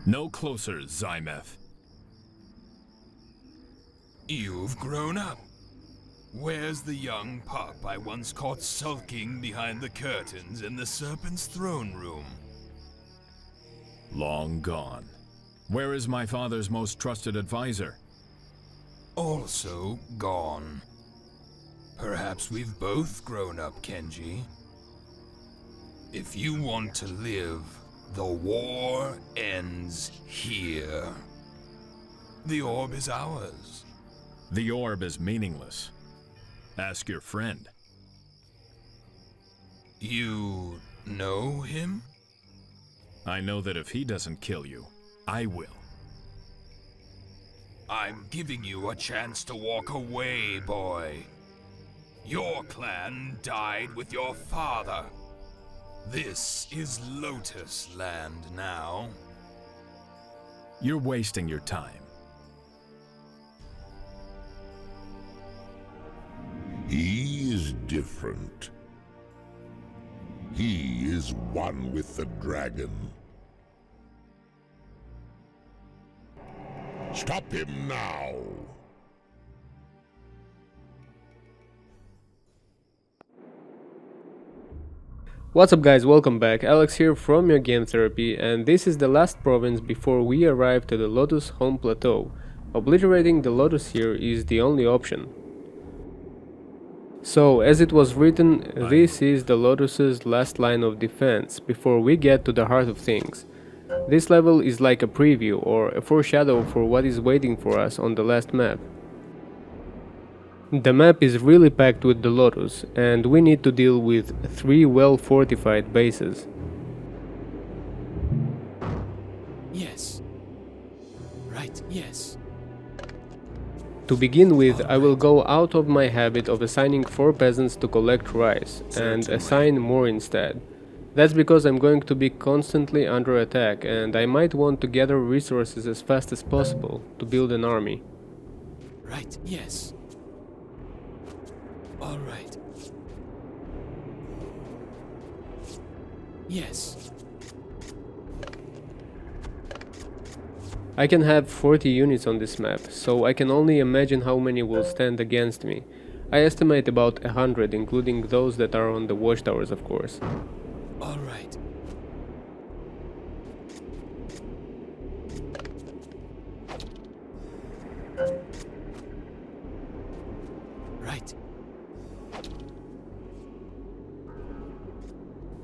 No closer, Zymeth. You've grown up. Where's the young pup I once caught sulking behind the curtains in the Serpent's throne room? Long gone. Where is my father's most trusted advisor? Also gone. Perhaps we've both grown up, Kenji. If you want to live, the war ends here. The orb is ours. The orb is meaningless. Ask your friend. You know him? I know that if he doesn't kill you, I will. I'm giving you a chance to walk away, boy. Your clan died with your father. This is Lotus Land now. You're wasting your time. He is different. He is one with the dragon. Stop him now! What's up guys, welcome back. Alex here from your game therapy, and this is the last province before we arrive to the Lotus home plateau. Obliterating the Lotus here is the only option. So, as it was written, this is the Lotus's last line of defense before we get to the heart of things. This level is like a preview or a foreshadow for what is waiting for us on the last map. The map is really packed with the Lotus, and we need to deal with 3 well-fortified bases. Yes. Right, yes. To begin with, I will go out of my habit of assigning 4 peasants to collect rice, and assign more instead. That's because I'm going to be constantly under attack, and I might want to gather resources as fast as possible to build an army. Right, yes. All right. Yes. I can have 40 units on this map, so I can only imagine how many will stand against me. I estimate about 100, including those that are on the watchtowers, of course. All right. Right.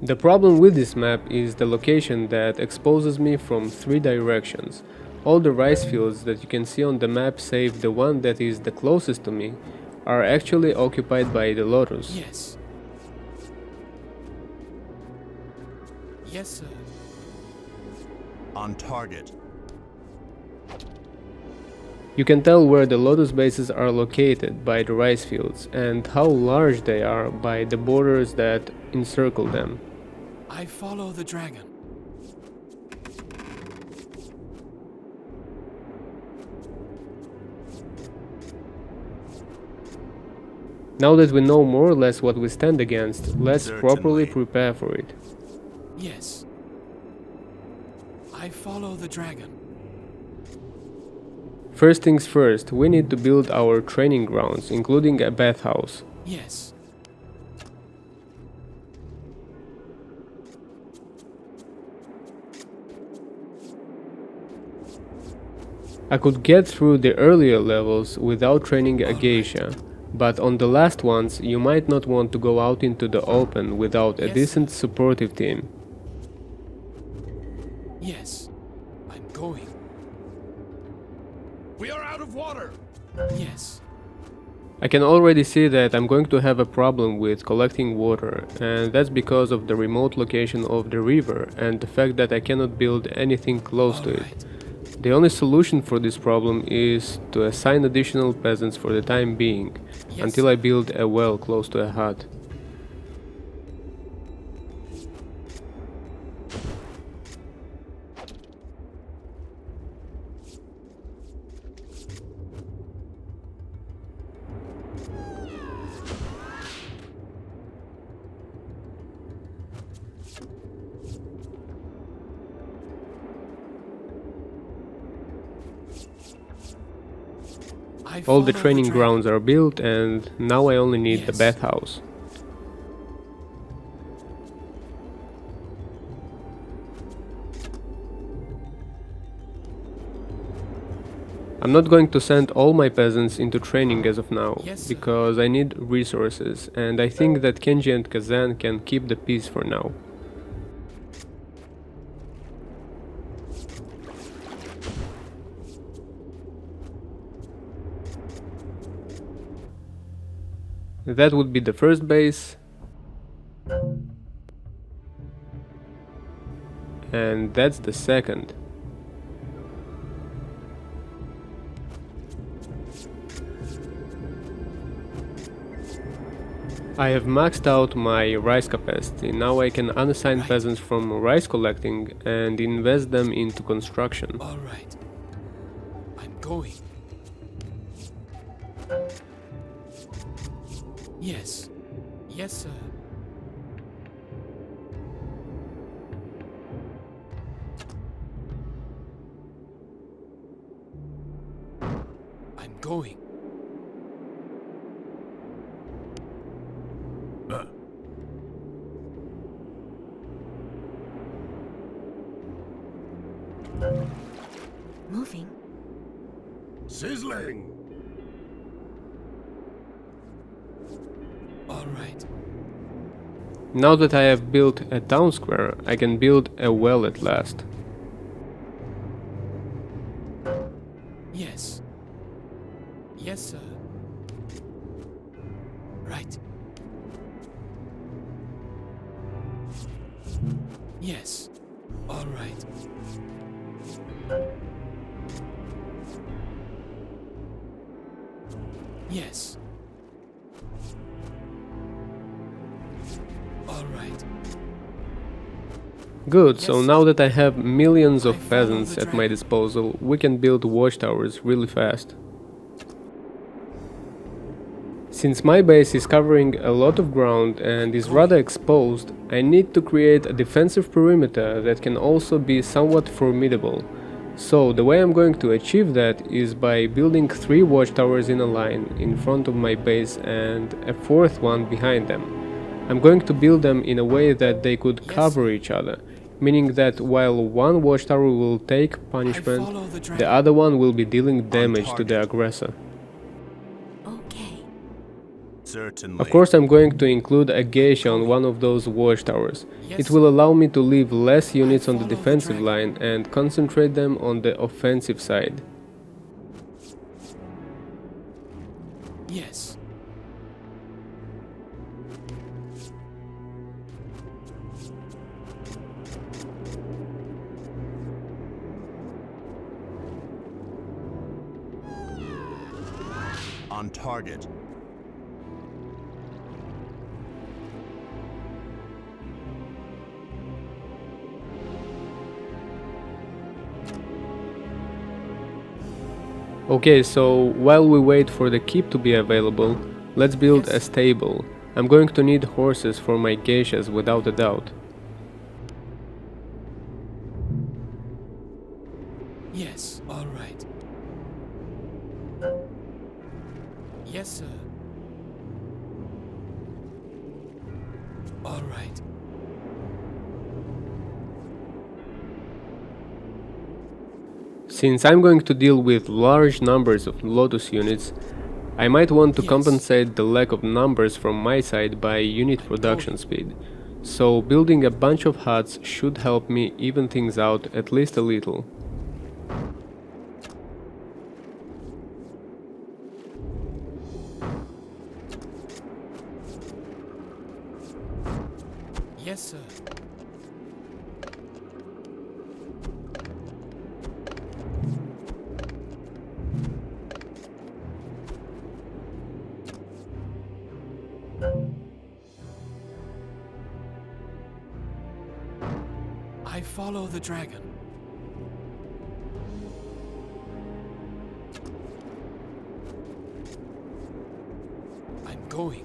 The problem with this map is the location that exposes me from 3 directions. All the rice fields that you can see on the map, save the one that is the closest to me, are actually occupied by the Lotus. Yes. Yes, sir. On target. You can tell where the Lotus bases are located by the rice fields, and how large they are by the borders that encircle them. I follow the dragon. Now that we know more or less what we stand against, let's Certainly. properly prepare for it. Yes. I follow the dragon. First things first, we need to build our training grounds, including a bathhouse. Yes. I could get through the earlier levels without training a geisha, but on the last ones you might not want to go out into the open without a Yes. decent supportive team. Yes. I'm going. We are out of water! Yes. I can already see that I'm going to have a problem with collecting water, and that's because of the remote location of the river and the fact that I cannot build anything close to it. Alright. The only solution for this problem is to assign additional peasants for the time being, Yes. until I build a well close to a hut. All the training grounds are built, and now I only need the bathhouse. I'm not going to send all my peasants into training as of now, because I need resources, and I think that Kenji and Kazan can keep the peace for now. That would be the first base. And that's the second. I have maxed out my rice capacity. Now I can unassign peasants from rice collecting and invest them into construction. All right. I'm going. Yes. Yes, sir. I'm going. Moving. Sizzling! All right. Now that I have built a town square, I can build a well at last. Yes. Yes, sir. Right. Yes. All right. Yes. All right. Good, so now that I have millions of peasants at my disposal, we can build watchtowers really fast. Since my base is covering a lot of ground and is rather exposed, I need to create a defensive perimeter that can also be somewhat formidable. So the way I'm going to achieve that is by building 3 watchtowers in a line in front of my base and a 4th one behind them. I'm going to build them in a way that they could cover each other, meaning that while one watchtower will take punishment, the other one will be dealing damage to the aggressor. Okay. Certainly. Of course, I'm going to include a geisha on one of those watchtowers. It will allow me to leave less units on the defensive line and concentrate them on the offensive side. Yes. On target. Okay, so while we wait for the keep to be available, let's build a stable. I'm going to need horses for my geishas without a doubt. Yes. All right. Yes, sir. All right. Since I'm going to deal with large numbers of Lotus units, I might want to compensate the lack of numbers from my side by unit production speed. So building a bunch of huts should help me even things out at least a little. Yes, sir. I follow the dragon. I'm going.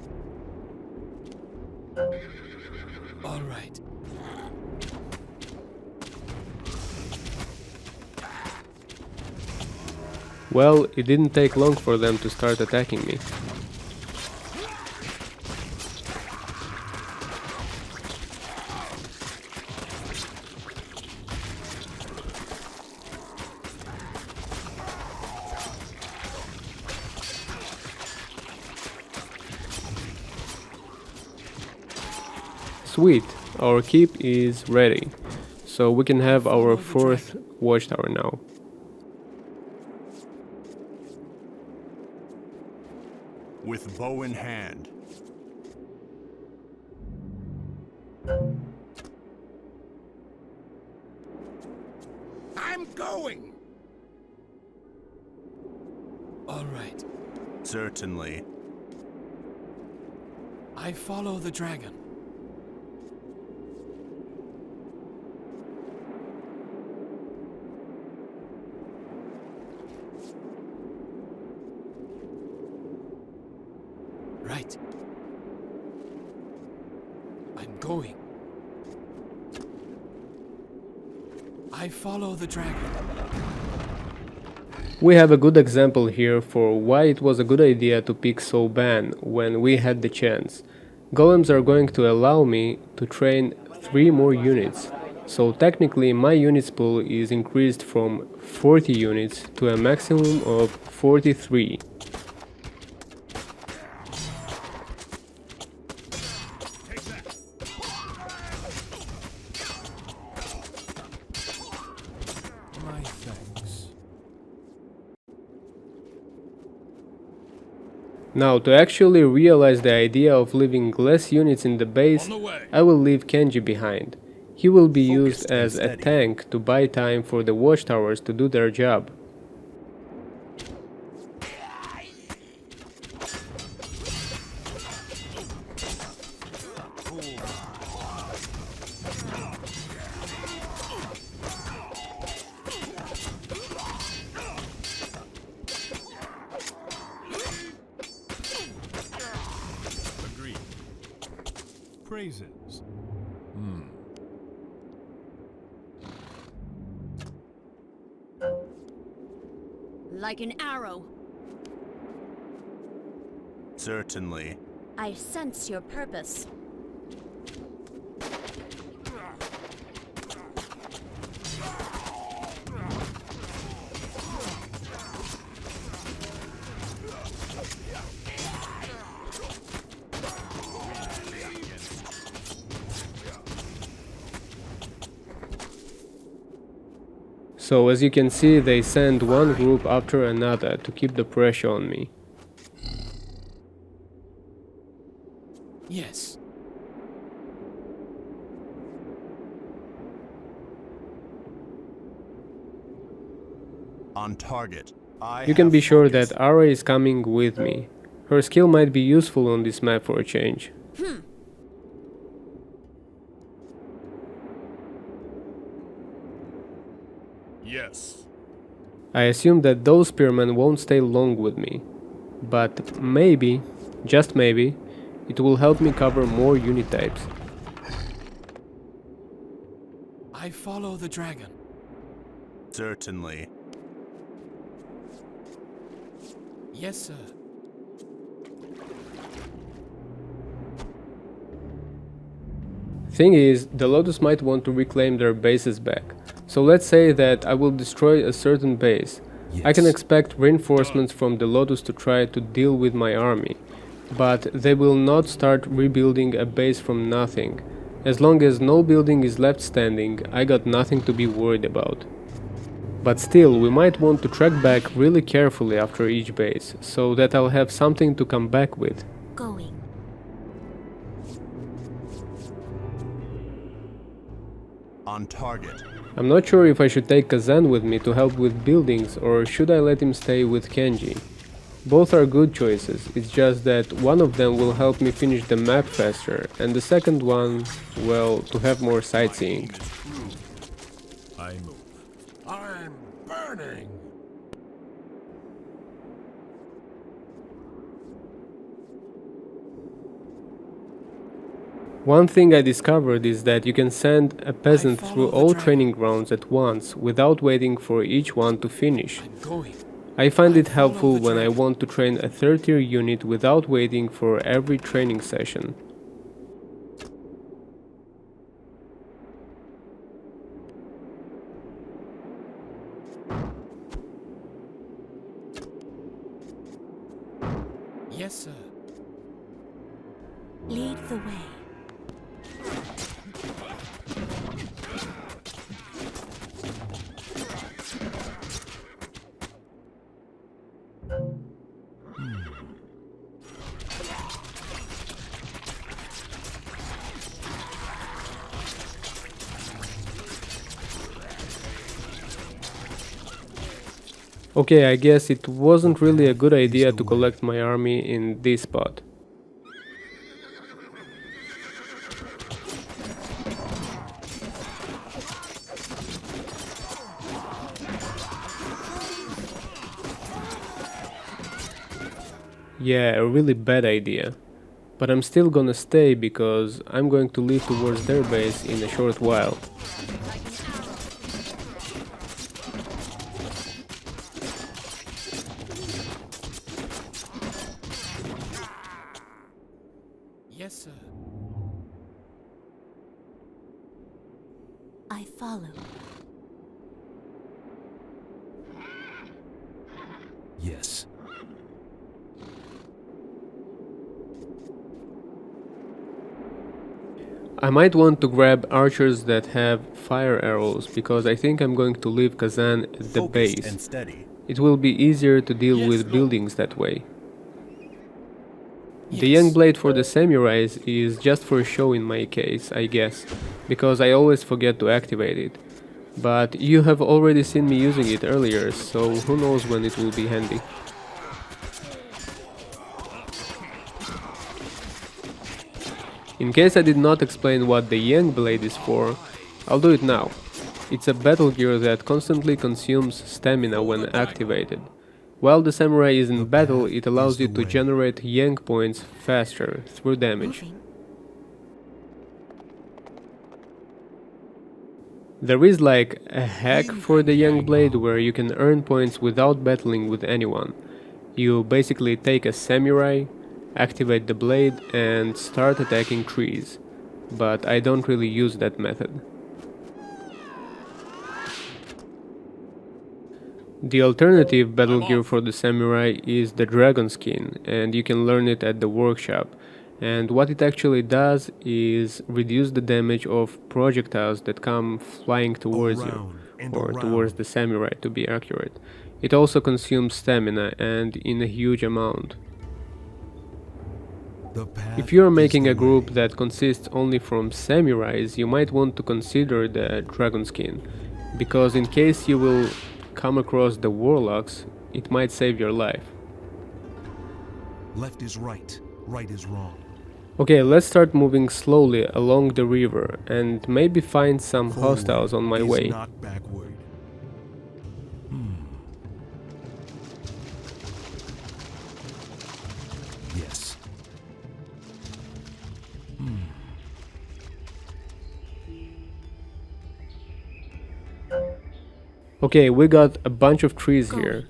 All right. Well, it didn't take long for them to start attacking me. Sweet, our keep is ready, so we can have our fourth watchtower now. With bow in hand. I'm going! All right. Certainly. I follow the dragon. Right. I'm going. I follow the dragon. We have a good example here for why it was a good idea to pick Soban when we had the chance. Golems are going to allow me to train 3 more units, so technically my units pool is increased from 40 units to a maximum of 43. My thanks. Now, to actually realize the idea of leaving less units in the base, On the way. I will leave Kenji behind. He will be used Focused and as a steady. tank to buy time for the watchtowers to do their job. Agreed. Praises. Like an arrow. Certainly. I sense your purpose. So as you can see, they send one group after another to keep the pressure on me. Yes. On target. You can be sure that Ara is coming with me. Her skill might be useful on this map for a change. Yes. I assume that those spearmen won't stay long with me, but maybe, just maybe, it will help me cover more unit types. I follow the dragon. Certainly. Yes, sir. Thing is, the Lotus might want to reclaim their bases back. So let's say that I will destroy a certain base. I can expect reinforcements from the Lotus to try to deal with my army, but they will not start rebuilding a base from nothing. As long as no building is left standing, I got nothing to be worried about. But still, we might want to track back really carefully after each base, so that I'll have something to come back with. Going. On target. I'm not sure if I should take Kazan with me to help with buildings, or should I let him stay with Kenji. Both are good choices, it's just that one of them will help me finish the map faster, and the second one, well, to have more sightseeing. I move. I'm burning. One thing I discovered is that you can send a peasant follow through the all dragon. training grounds at once without waiting for each one to finish. I'm going. I find it helpful when I want to train a third tier unit without waiting for every training session. Yes, sir. Lead the way. Okay, I guess it wasn't really a good idea to collect my army in this spot. Yeah, a really bad idea. But I'm still gonna stay because I'm going to leave towards their base in a short while. Yes, sir. I follow. Yes. I might want to grab archers that have fire arrows because I think I'm going to leave Kazan at the Focused base. and steady. It will be easier to deal Yes, with Lord. buildings that way. The Yes. young blade for the samurais is just for show in my case, I guess, because I always forget to activate it. But you have already seen me using it earlier, so who knows when it will be handy. In case I did not explain what the Yang blade is for, I'll do it now. It's a battle gear that constantly consumes stamina when activated. While the samurai is in battle, it allows you to generate Yang points faster through damage. Moving. There is like a hack for the Yang blade where you can earn points without battling with anyone. You basically take a samurai, activate the blade and start attacking trees, but I don't really use that method. The alternative battle gear for the samurai is the dragon skin, and you can learn it at the workshop. And what it actually does is reduce the damage of projectiles that come flying towards you, or towards the samurai to be accurate. It also consumes stamina, and in a huge amount. If you are making a group that consists only from samurais, you might want to consider the dragon skin, because in case you will come across the warlocks, it might save your life. Left is right, right is wrong. Okay, let's start moving slowly along the river and maybe find some hostiles on my way. Not backward. Yes. Okay, we got a bunch of trees here.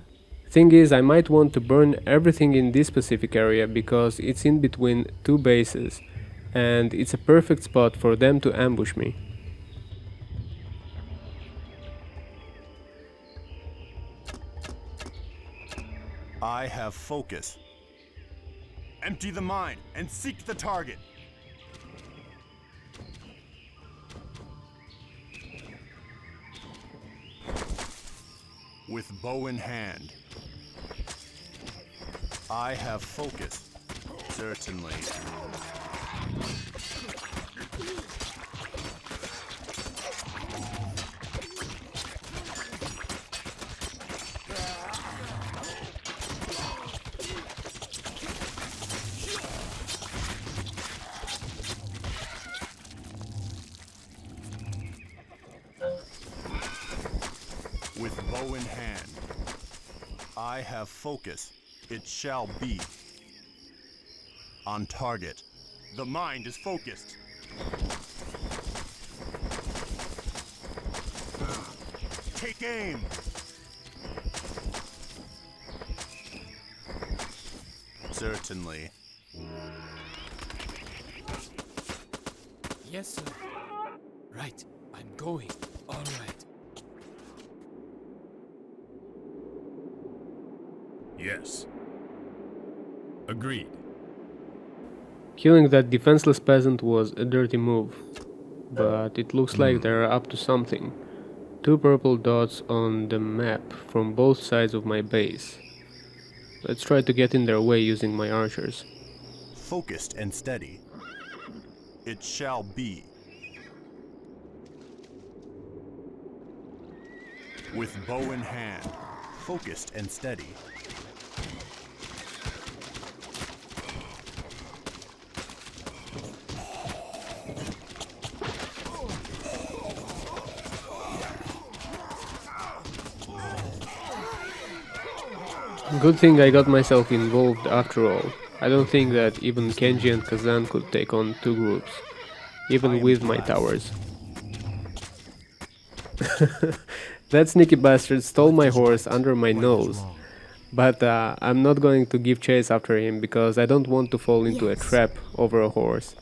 Thing is, I might want to burn everything in this specific area because it's in between two bases, and it's a perfect spot for them to ambush me. I have focus. Empty the mind and seek the target. With bow in hand. I have focus. Certainly. With bow in hand. I have focus. It shall be. On target. The mind is focused. Take aim. Certainly. Yes, sir. Right. I'm going. All right. Yes. Agreed. Killing that defenseless peasant was a dirty move, but it looks like they're up to something. Two purple dots on the map from both sides of my base. Let's try to get in their way using my archers. Focused and steady. It shall be. With bow in hand. Focused and steady. Good thing I got myself involved after all. I don't think that even Kenji and Kazan could take on two groups, even with my towers. That sneaky bastard stole my horse under my nose, but I'm not going to give chase after him because I don't want to fall into a Yes. trap over a horse.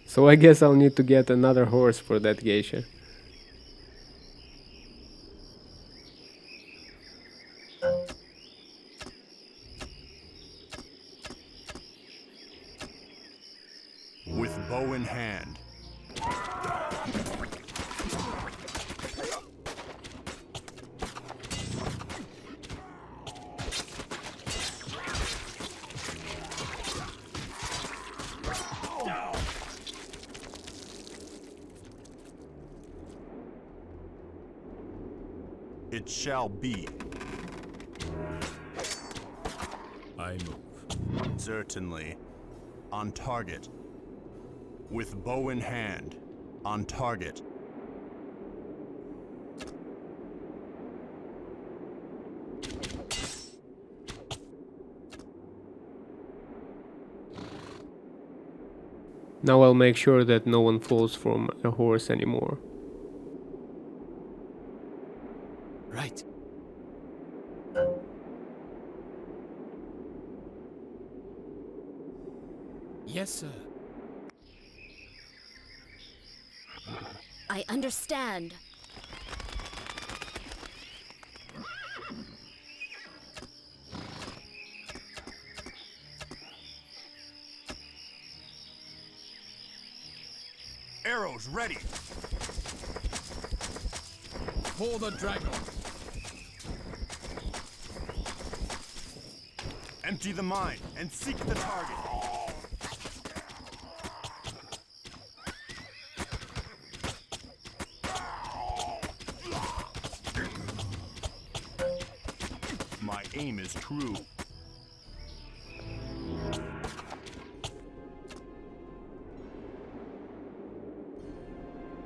So I guess I'll need to get another horse for that geisha. With bow in hand. It shall be. I move. Certainly. On target. With bow in hand. On target. Now I'll make sure that no one falls from a horse anymore. Right. Yes, sir. I understand. Arrows ready. For the dragon. Empty the mine and seek the target. My aim is true.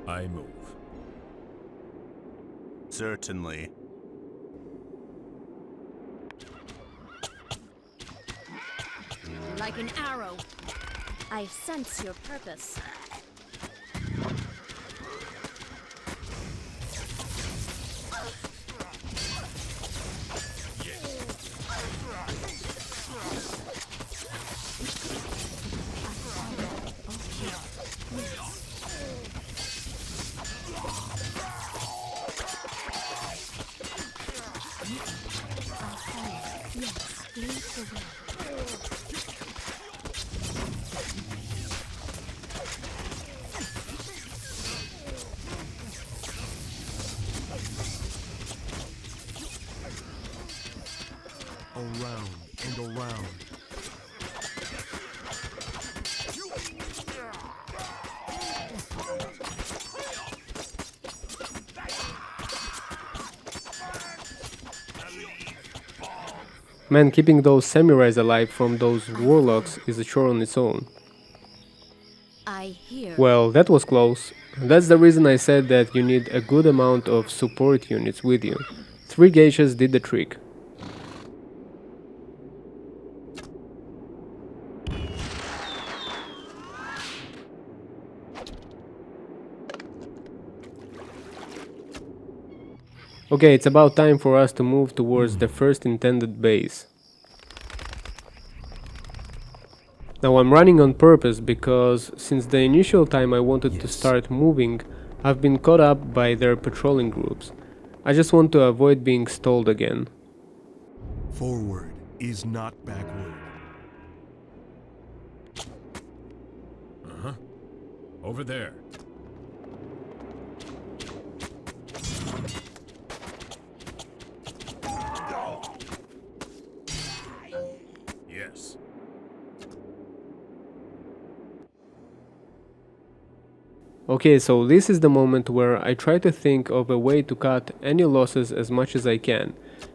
I move. Certainly. Like an arrow. I sense your purpose. Yes, lead the way. Around and around. Man, keeping those samurais alive from those warlocks is a chore on its own. I hear. Well, that was close. That's the reason I said that you need a good amount of support units with you. 3 geishas did the trick. Okay, it's about time for us to move towards the first intended base. Now I'm running on purpose because since the initial time I wanted to start moving, I've been caught up by their patrolling groups. I just want to avoid being stalled again. Forward is not backward. Over there. Yes. Okay, so this is the moment where I try to think of a way to cut any losses as much as I can.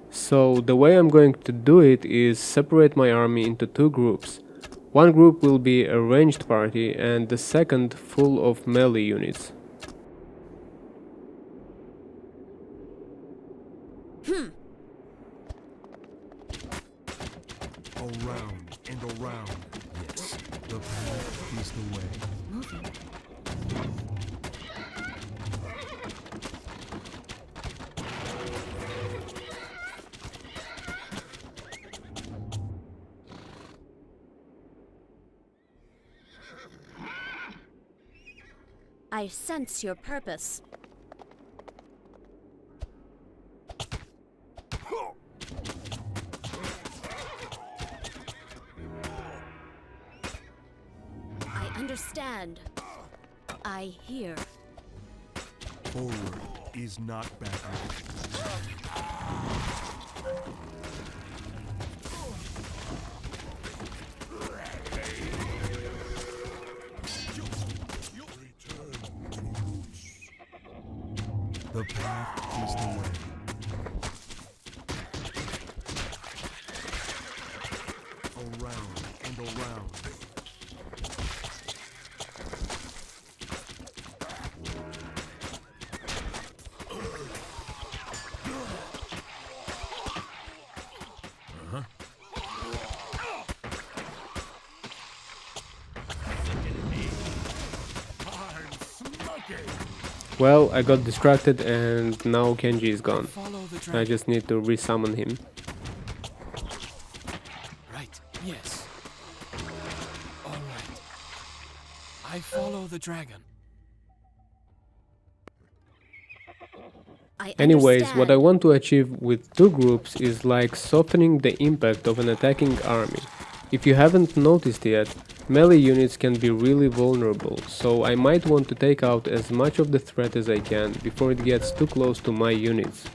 So the way I'm going to do it is separate my army into two groups. One group will be a ranged party and the second full of melee units. Around and around. Yes. The path is the way. Moving. I sense your purpose. I understand. I hear. Forward is not backward. The path is the way. Around and around. Well, I got distracted and now Kenji is gone. Follow the I dragon. just need to resummon him. Right. Yes. All right. I follow the dragon. I Anyways, what I understand. want to achieve with two groups is like softening the impact of an attacking army. If you haven't noticed yet, melee units can be really vulnerable, so I might want to take out as much of the threat as I can before it gets too close to my units.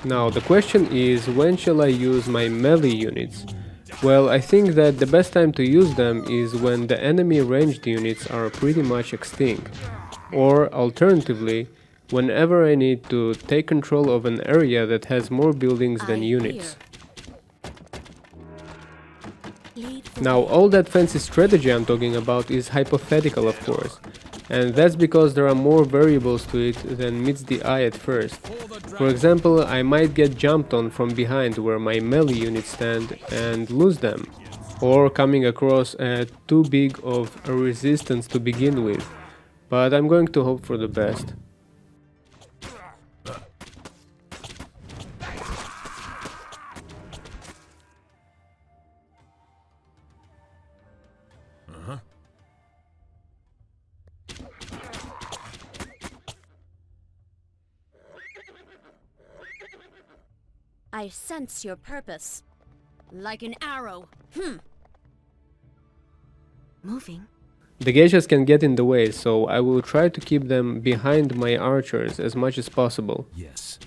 Now the question is, when shall I use my melee units? Well, I think that the best time to use them is when the enemy ranged units are pretty much extinct. Or alternatively, whenever I need to take control of an area that has more buildings than I units. hear. Lead the Now, way. all that fancy strategy I'm talking about is hypothetical, of course, and that's because there are more variables to it than meets the eye at first. For example, I might get jumped on from behind where my melee units stand and lose them, or coming across too big of a resistance to begin with, but I'm going to hope for the best. I sense your purpose. Like an arrow. Moving. The geishas can get in the way, so I will try to keep them behind my archers as much as possible. Yes.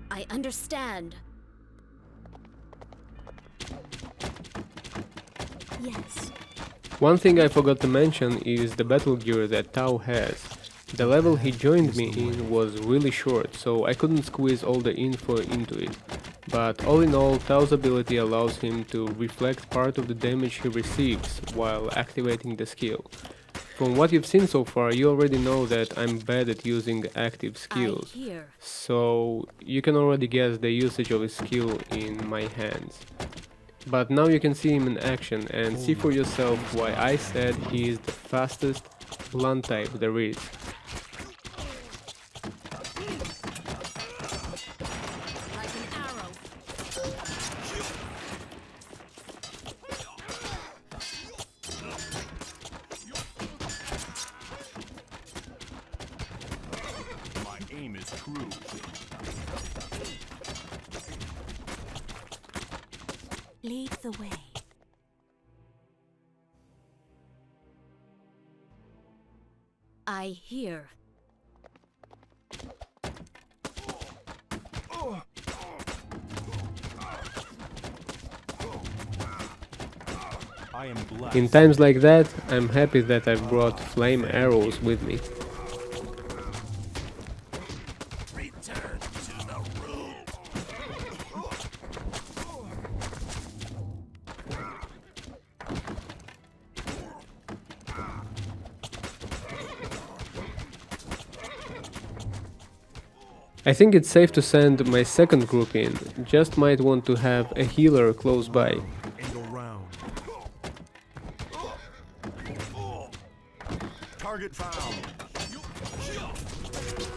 I understand. Yes. One thing I forgot to mention is the battle gear that Tao has. The level he joined me in was really short, so I couldn't squeeze all the info into it. But all in all, Tao's ability allows him to reflect part of the damage he receives while activating the skill. From what you've seen so far, you already know that I'm bad at using active skills, I hear. so you can already guess the usage of his skill in my hands. But now you can see him in action and see for yourself why I said he is the fastest blunt type there is. Like an arrow. My aim is true. Lead the way. I hear. I am blessed. In times like that, I'm happy that I've brought flame arrows with me. Return to the room. I think it's safe to send my second group in, just might want to have a healer close by. Angle round. Target found.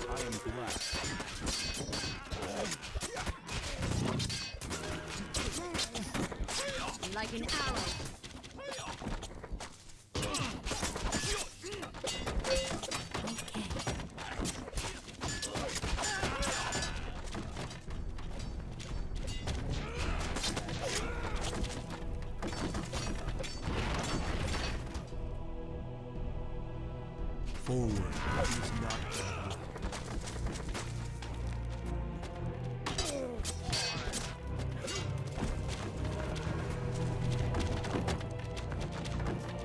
I am blessed. Like an arrow. Forward is not backward.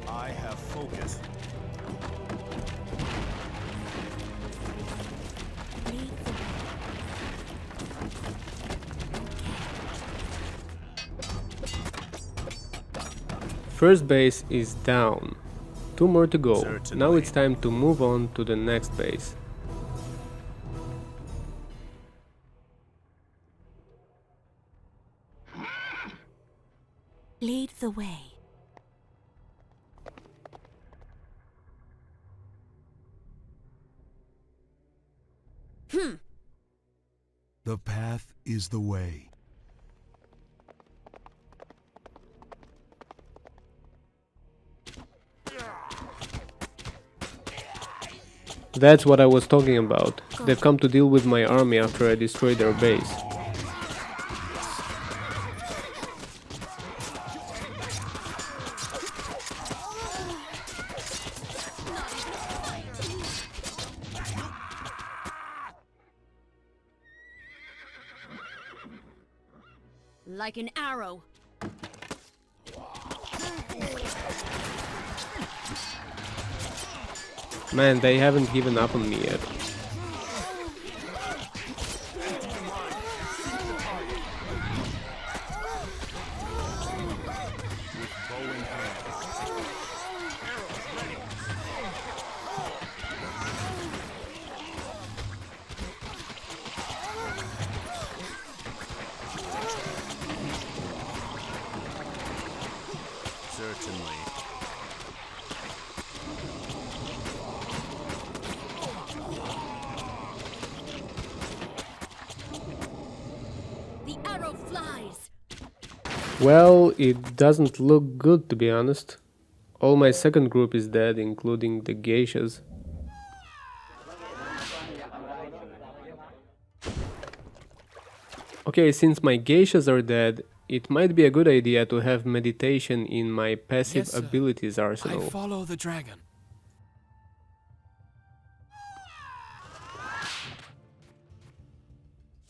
I have focus. Lead the way. First base is down. 2 more to go. Certainly. Now it's time to move on to the next base. Lead the way. The path is the way. That's what I was talking about. They've come to deal with my army after I destroyed their base. Like an arrow. Man, they haven't given up on me yet. Bow in hand. Certainly. The arrow flies. Well, it doesn't look good, to be honest. All my second group is dead, including the geishas. Okay, since my geishas are dead, it might be a good idea to have meditation in my passive Yes, sir. abilities I arsenal. follow the dragon.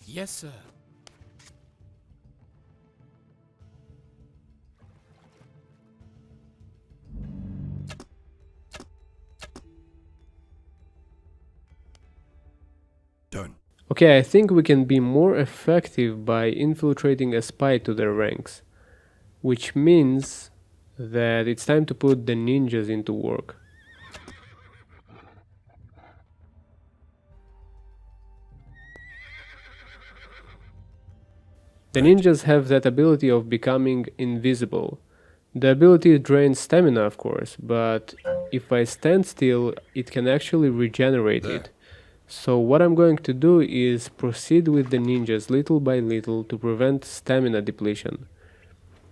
Yes, sir. Okay, I think we can be more effective by infiltrating a spy to their ranks, which means that it's time to put the ninjas into work. The ninjas have that ability of becoming invisible. The ability drains stamina, of course, but if I stand still, it can actually regenerate it. So what I'm going to do is proceed with the ninjas little by little to prevent stamina depletion.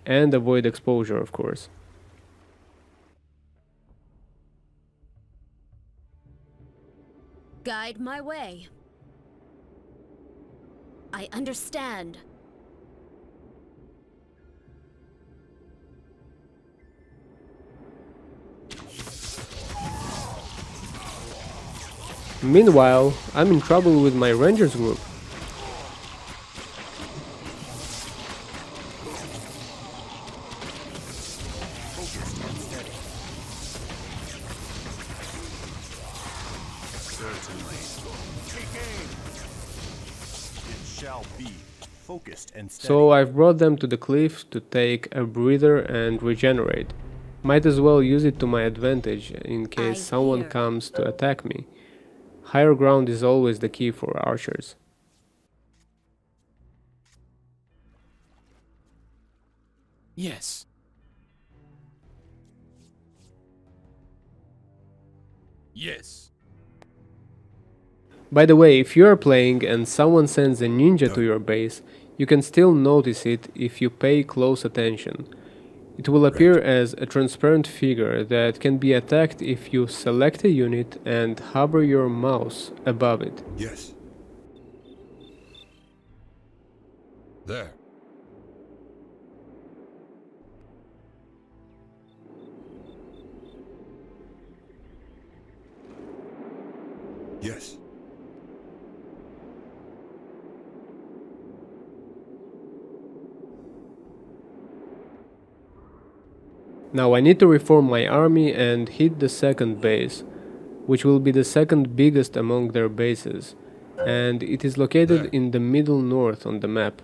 And avoid exposure, of course. Guide my way. I understand. Meanwhile, I'm in trouble with my rangers group. Certainly. Take aim. It shall be focused and steady. So I've brought them to the cliff to take a breather and regenerate. Might as well use it to my advantage in case someone hear. comes to attack me. Higher ground is always the key for archers. Yes. Yes. By the way, if you are playing and someone sends a ninja to your base, you can still notice it if you pay close attention. It will appear as a transparent figure that can be attacked if you select a unit and hover your mouse above it. Yes. There. Yes. Now I need to reform my army and hit the second base, which will be the second biggest among their bases, and it is located in the middle north on the map.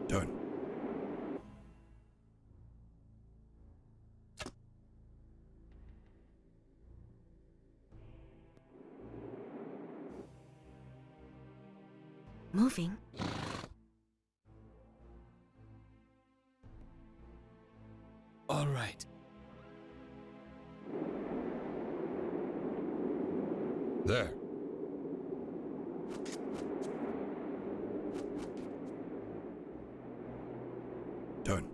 Done. Moving. All right. There. Done.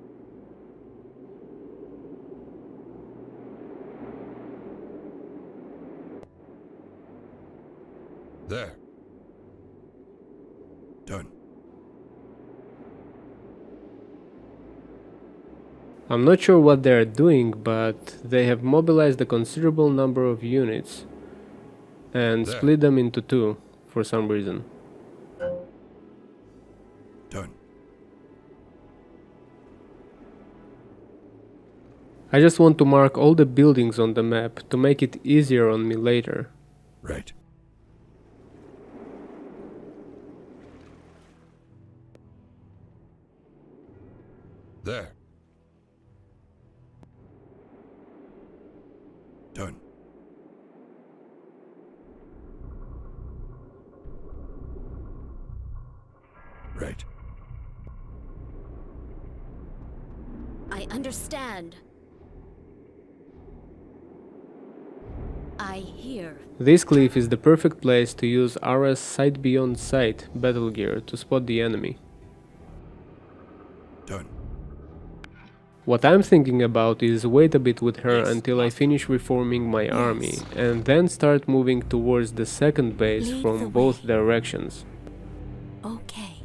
There. Done. I'm not sure what they are doing, but they have mobilized a considerable number of units and There. split them into two for some reason. Done. I just want to mark all the buildings on the map to make it easier on me later. Right. There. Done. Right. I understand. I hear. This cliff is the perfect place to use Ara's sight beyond sight battle gear to spot the enemy. Done. What I'm thinking about is wait a bit with her Yes, until I master. finish reforming my army and then start moving towards the second base Lead the from both way. directions. Okay.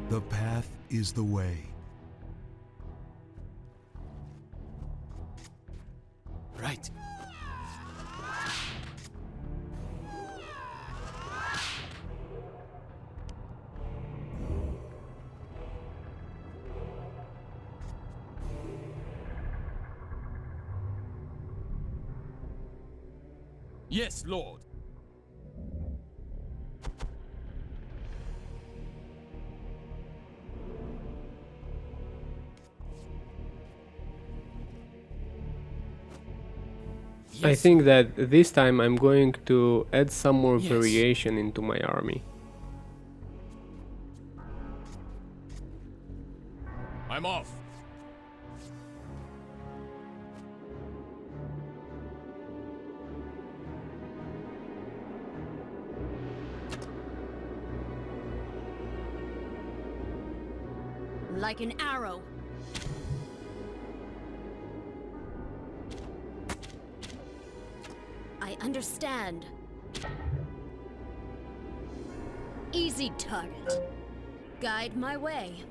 The path is the way. Right. Yes, Lord. I Yes, think Lord. that this time I'm going to add some more Yes. variation into my army. I'm off. Like an arrow. I understand. Easy target. Guide my way.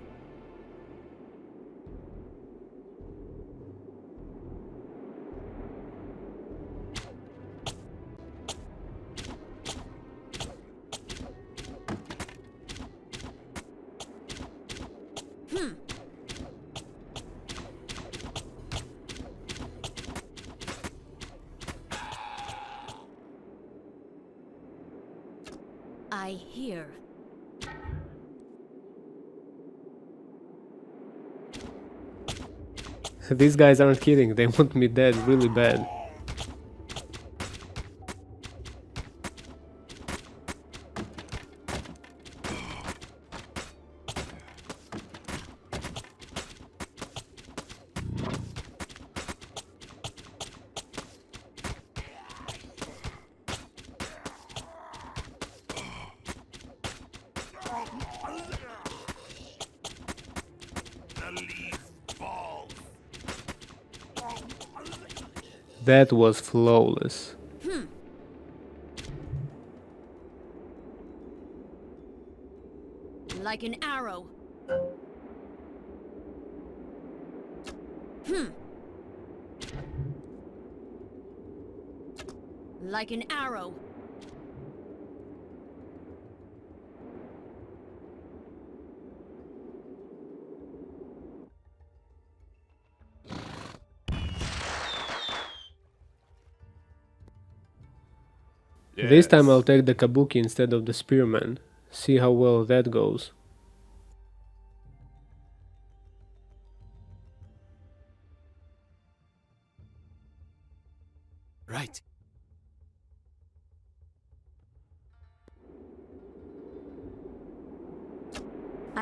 I hear. These guys aren't kidding, they want me dead really bad. That was flawless. Like an arrow. Like an arrow. This time I'll Yes. take the kabuki instead of the spearman. See how well that goes. Right.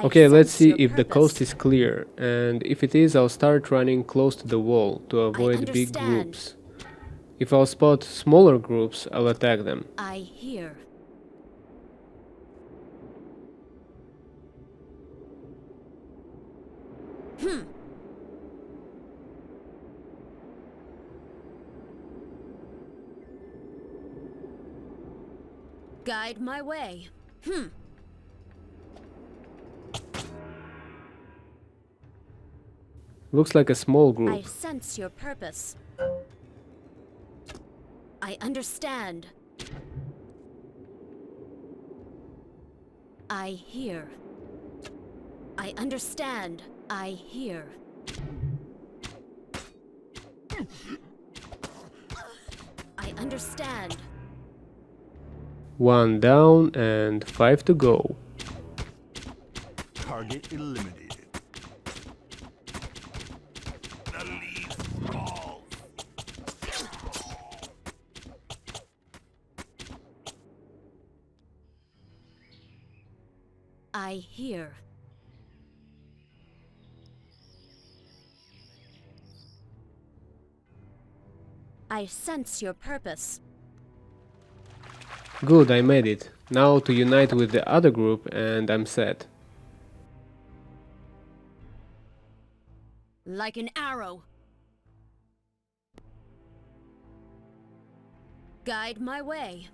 Okay, let's sense see your if the coast purpose. is clear, and if it is, I'll start running close to the wall to avoid big understand. groups. If I'll spot smaller groups, I'll attack them. I hear. Guide my way. Looks like a small I group. sense your purpose. I understand. I hear. I understand. I hear. I understand. 1 down and 5 to go. Target eliminated. The leaf falls. I hear. I sense your purpose. Good, I made it. Now to unite with the other group and I'm set. Like an arrow. Guide my way.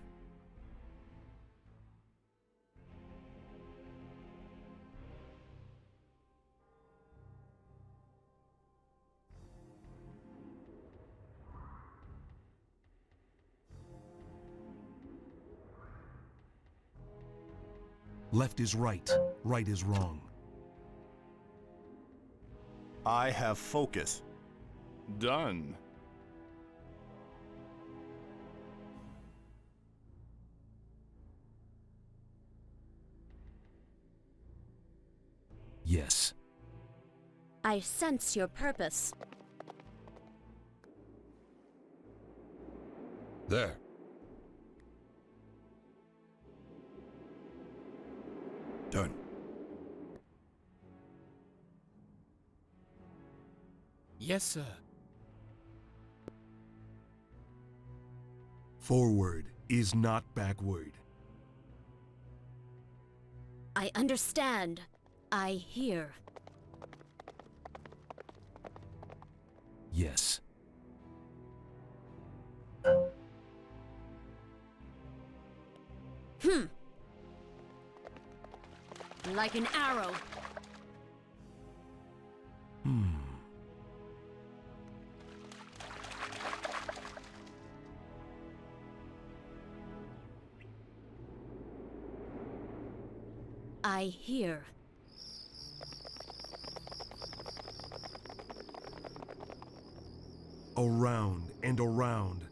Left is right, right is wrong. I have focus. Done. I sense your purpose. There. Done. Yes, sir. Forward is not backward. I understand. I hear. Yes. Like an arrow. I hear. Around and around.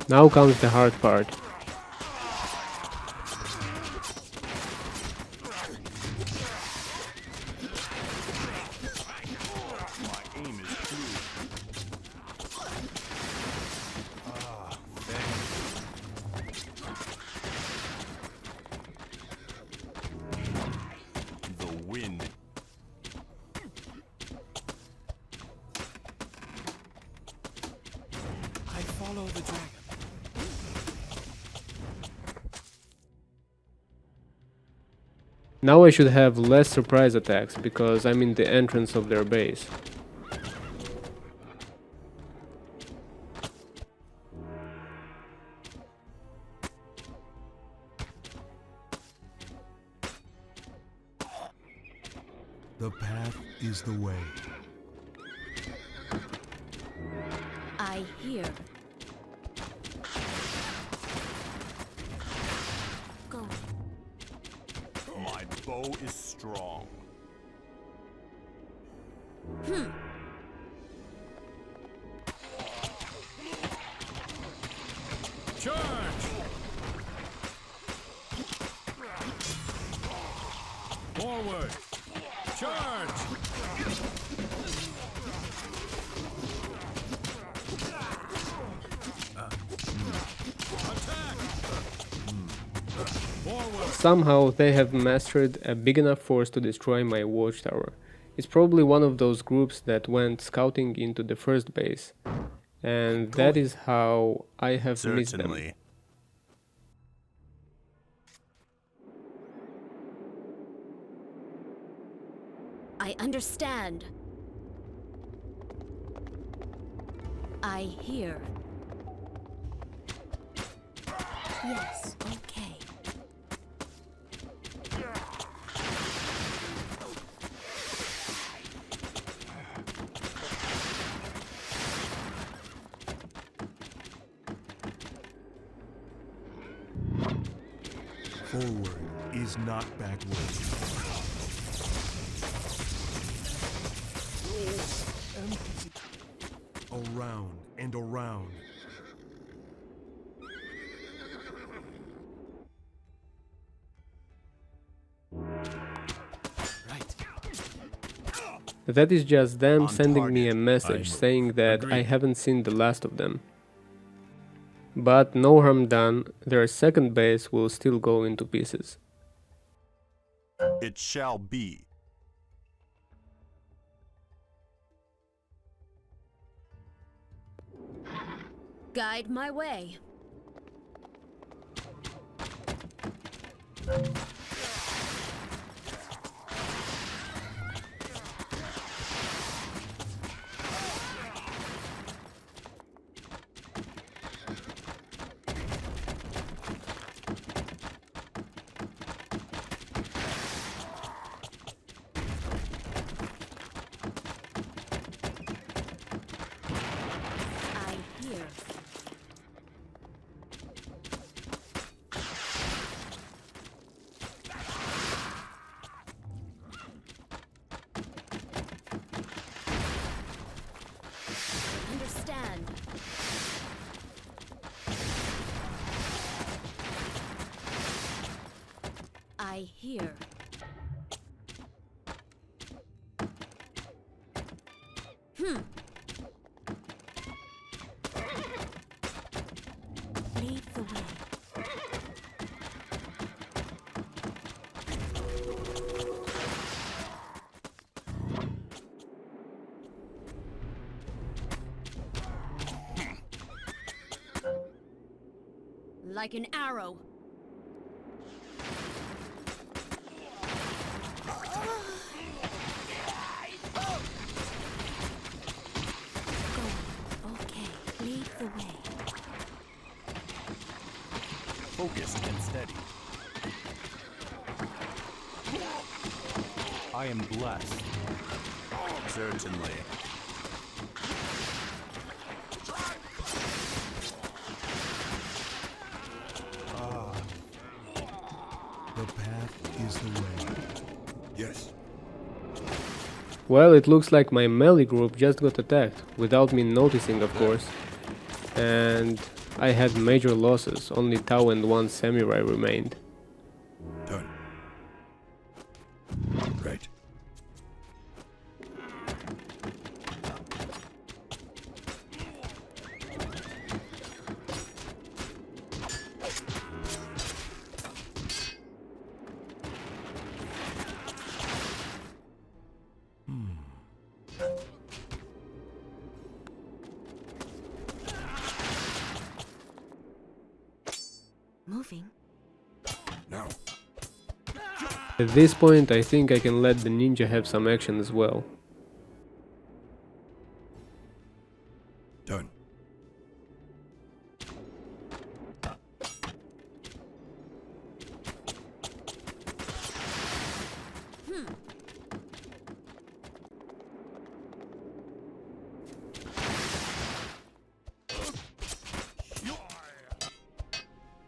Now comes the hard part. My aim is true. Ah, thanks. The wind. I follow the dragon. Now I should have less surprise attacks because I'm in the entrance of their base. The path is the way. I hear. Go. My bow is strong. Charge! Forward! Charge! Attack! Forward! Somehow they have mastered a big enough force to destroy my watchtower. It's probably one of those groups that went scouting into the first base. And that is how I have missed them. Certainly. I understand. I hear. Yes, okay. Forward is not backward. Around and around. Right. That is just them On sending me a target. message I'm saying that I agreed. haven't seen the last of them. But no harm done, their second base will still go into pieces. It shall be. Guide my way. I hear. Lead the way. Like an arrow. Okay, lead the way. Focused and steady. I am blessed. Certainly. The path is the way. Yes. Well, it looks like my melee group just got attacked, without me noticing, of course. And I had major losses, only Tau and one samurai remained. Done. Right. Moving. Now. At this point, I think I can let the ninja have some action as well. Done.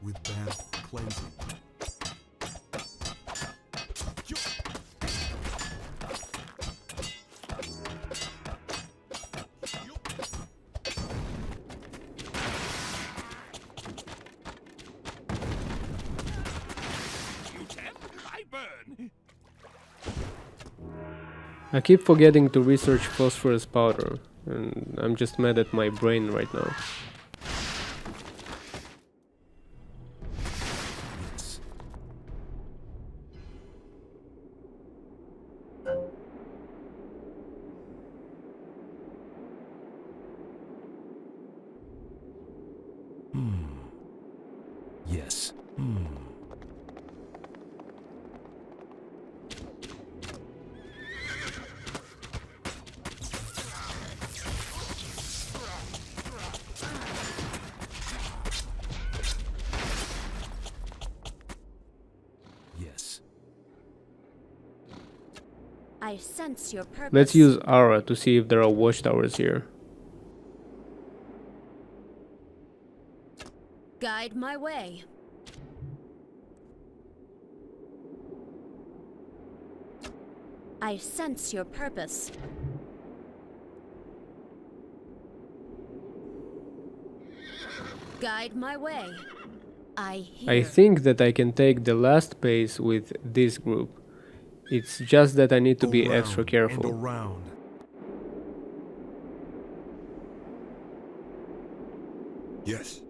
With bath cleansing. I keep forgetting to research phosphorus powder, and I'm just mad at my brain right now. Yes. Yes. Yes. I sense your purpose. Let's use Aura to see if there are watchtowers here. Guide my way. I sense your purpose. Guide my way. I hear. I think that I can take the last pace with this group. It's just that I need to be extra And careful. around. Yes.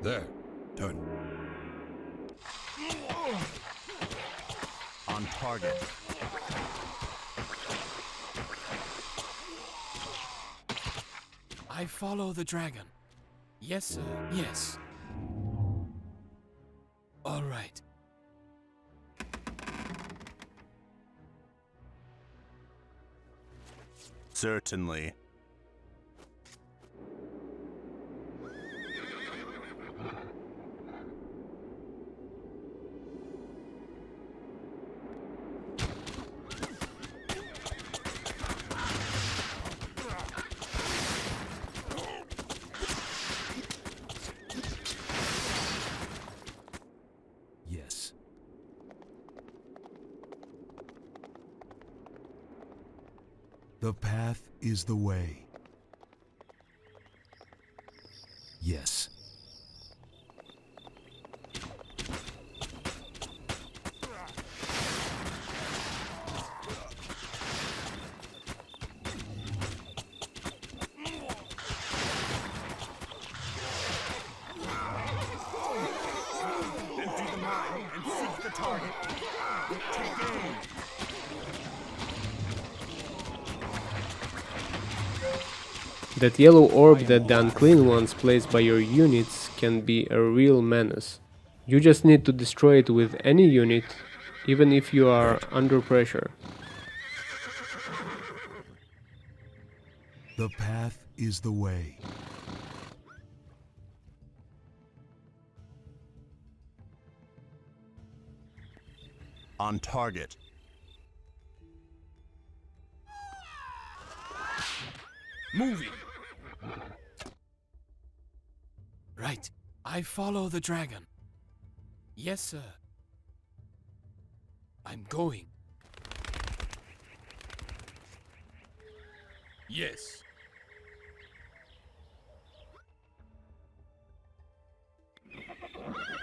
There. Done. On target. I follow the dragon. Yes, sir. Yes. All right. Certainly. Yes. The path is the way. Yes. target. Take aim. That yellow orb that the unclean ones place by your units can be a real menace. You just need to destroy it with any unit, even if you are under pressure. The path is the way. On target. Moving. Right. I follow the dragon. Yes, sir. I'm going. Yes.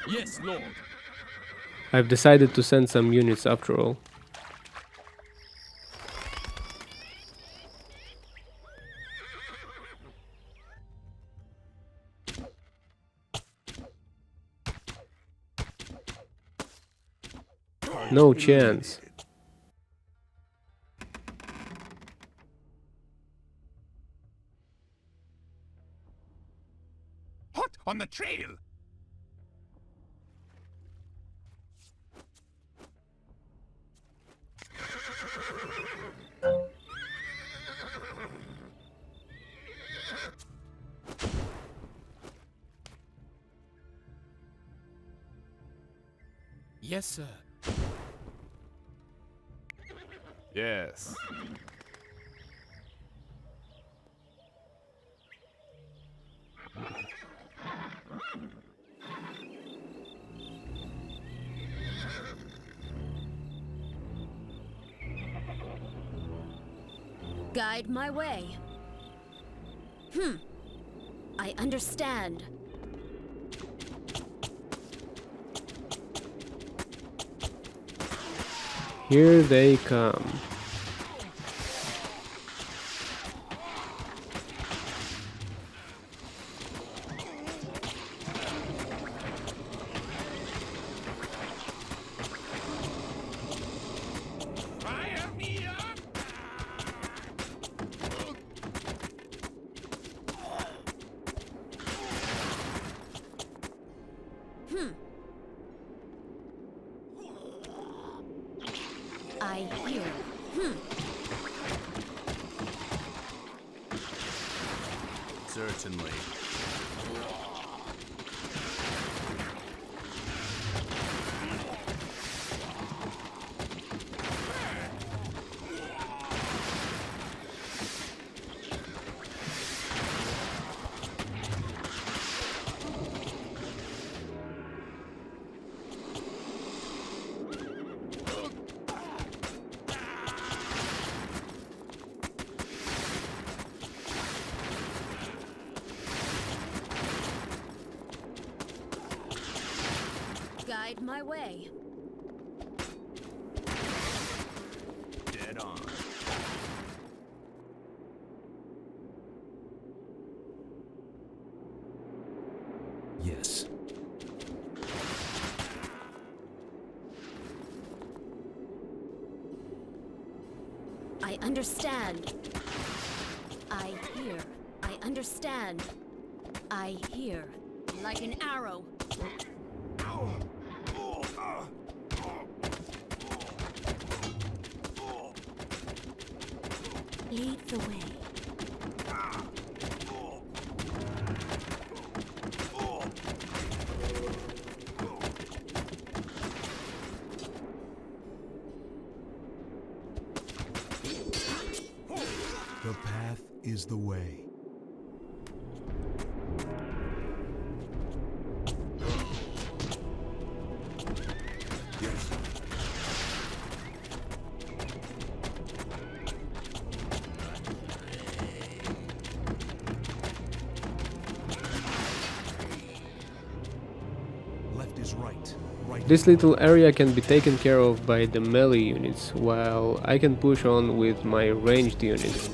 Yes, Lord. I've decided to send some units after all. No chance. Hot on the trail. Yes, sir. Yes. Guide my way. I understand. Here they come. Fire me up. I hear. Certainly. Guide my way. Dead on. Yes. I understand. I hear. I understand. I hear. Like an arrow. Lead the way. The path is the way. Yes. Left is right. Right. This little area can be taken care of by the melee units, while I can push on with my ranged units.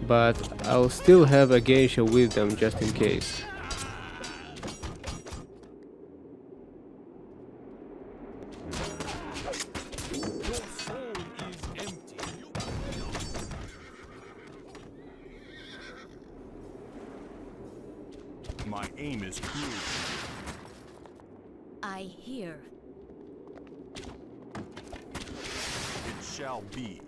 But I'll still have a geisha with them just in case. My aim is true. I hear. It shall be.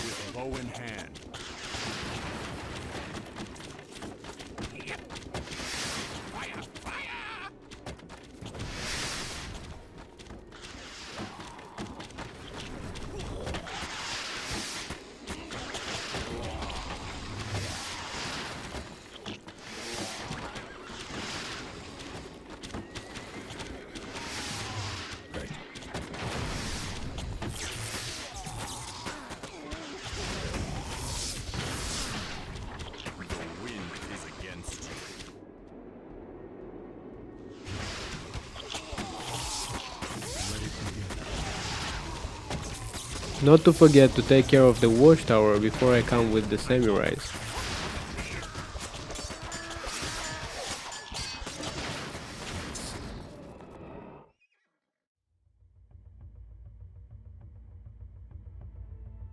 With bow in hand. Not to forget to take care of the watchtower before I come with the samurais.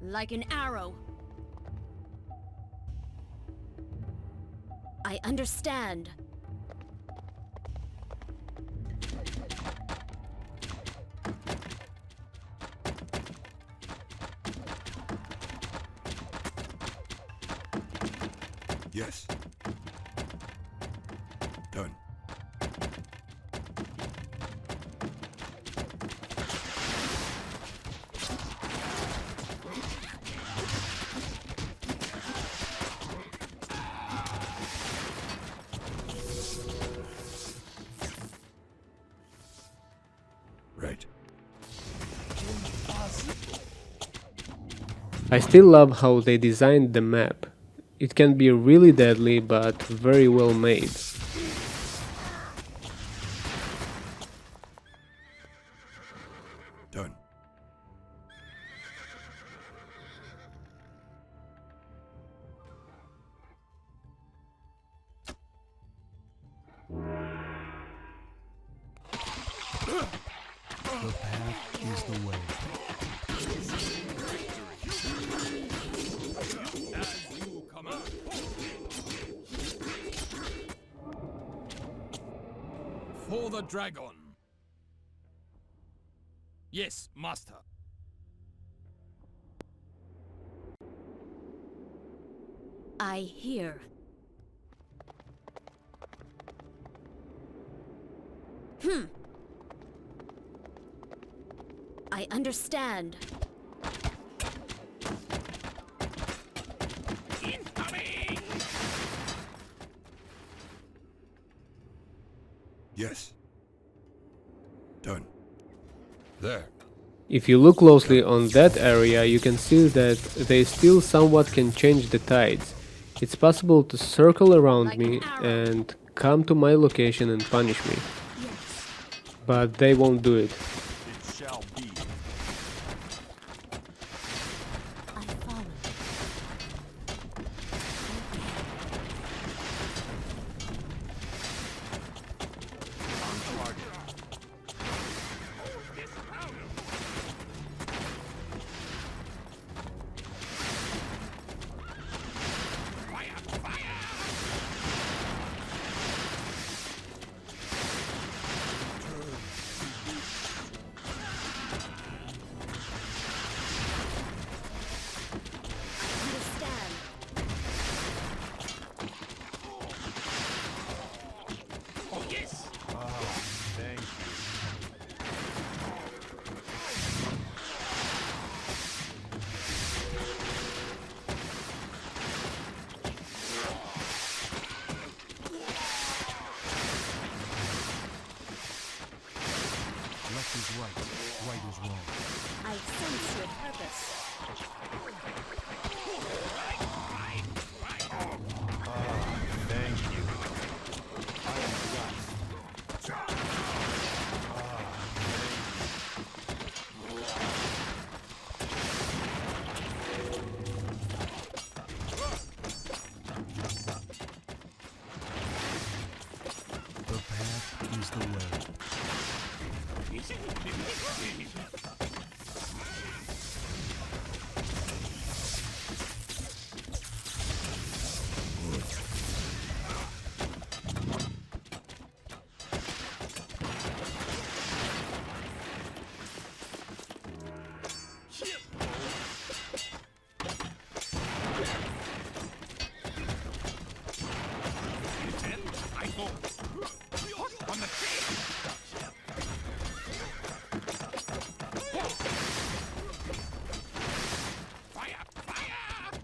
Like an arrow. I understand. Yes. Done. Right. I still love how they designed the map. It can be really deadly, but very well made. Done. The path is the way. As you command. For the dragon. Yes, master. I hear. I understand. Incoming! Yes. Done. There. If you look closely on that area, you can see that they still somewhat can change the tides. It's possible to circle around Like me an arrow. and come to my location and punish me. Yes. But they won't do it. It shall be. I follow. On target.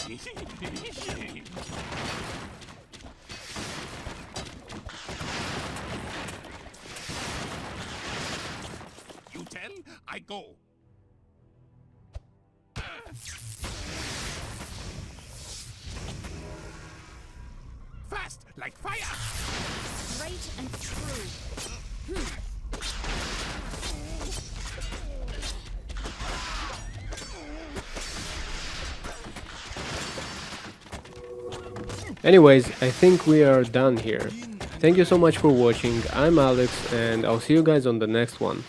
You tell, I go. Fast, like fire! Straight and true. Anyways, I think we are done here. Thank you so much for watching. I'm Alex and I'll see you guys on the next one.